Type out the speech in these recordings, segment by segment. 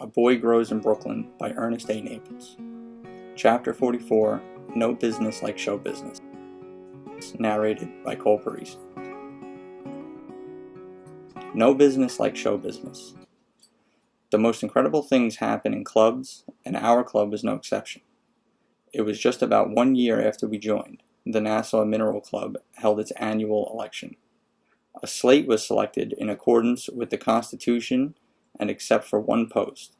A Boy Grows in Brooklyn by Ernest A. Naples. Chapter 44, No Business Like Show Business. Narrated by Cole Parisi. No business like show business. The most incredible things happen in clubs, and our club was no exception. It was just about 1 year after we joined, the Nassau Mineral Club held its annual election. A slate was selected in accordance with the Constitution, and except for one post,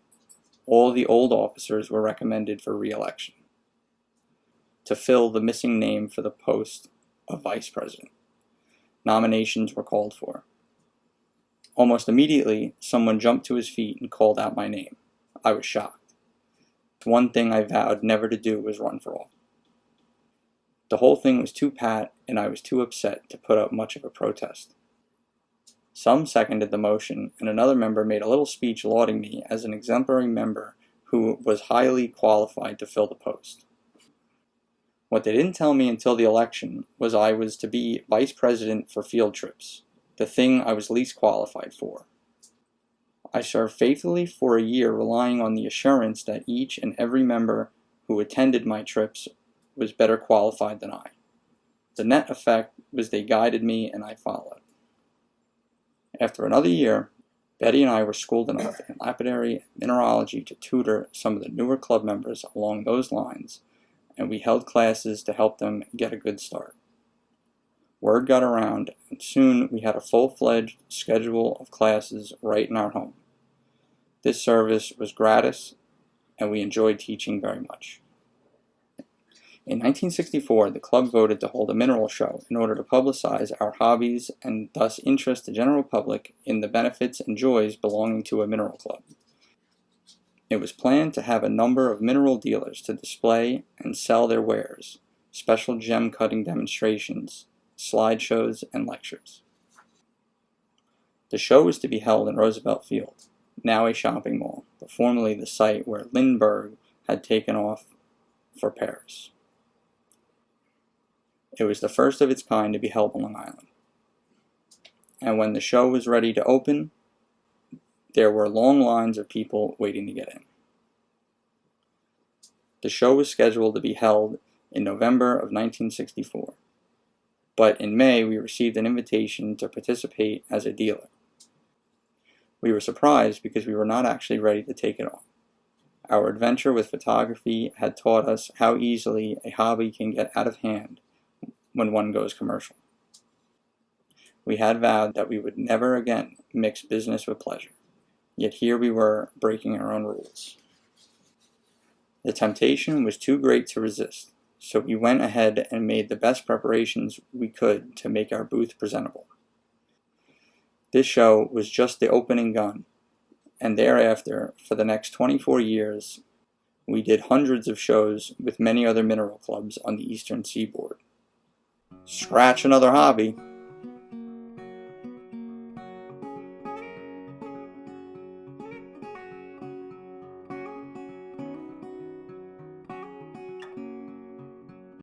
all the old officers were recommended for re-election to fill the missing name for the post of vice president. Nominations were called for. Almost immediately, someone jumped to his feet and called out my name. I was shocked. One thing I vowed never to do was run for office. The whole thing was too pat, and I was too upset to put up much of a protest. Some seconded the motion, and another member made a little speech lauding me as an exemplary member who was highly qualified to fill the post. What they didn't tell me until the election was I was to be vice president for field trips, the thing I was least qualified for. I served faithfully for a year, relying on the assurance that each and every member who attended my trips was better qualified than I. The net effect was they guided me and I followed. After another year, Betty and I were schooled enough in lapidary and mineralogy to tutor some of the newer club members along those lines, and we held classes to help them get a good start. Word got around, and soon we had a full-fledged schedule of classes right in our home. This service was gratis, and we enjoyed teaching very much. In 1964, the club voted to hold a mineral show in order to publicize our hobbies and thus interest the general public in the benefits and joys belonging to a mineral club. It was planned to have a number of mineral dealers to display and sell their wares, special gem cutting demonstrations, slideshows, and lectures. The show was to be held in Roosevelt Field, now a shopping mall, but formerly the site where Lindbergh had taken off for Paris. It was the first of its kind to be held on Long Island. And when the show was ready to open, there were long lines of people waiting to get in. The show was scheduled to be held in November of 1964, but in May we received an invitation to participate as a dealer. We were surprised because we were not actually ready to take it on. Our adventure with photography had taught us how easily a hobby can get out of hand when one goes commercial. We had vowed that we would never again mix business with pleasure, yet here we were breaking our own rules. The temptation was too great to resist, so we went ahead and made the best preparations we could to make our booth presentable. This show was just the opening gun, and thereafter, for the next 24 years, we did hundreds of shows with many other mineral clubs on the Eastern Seaboard. Scratch another hobby.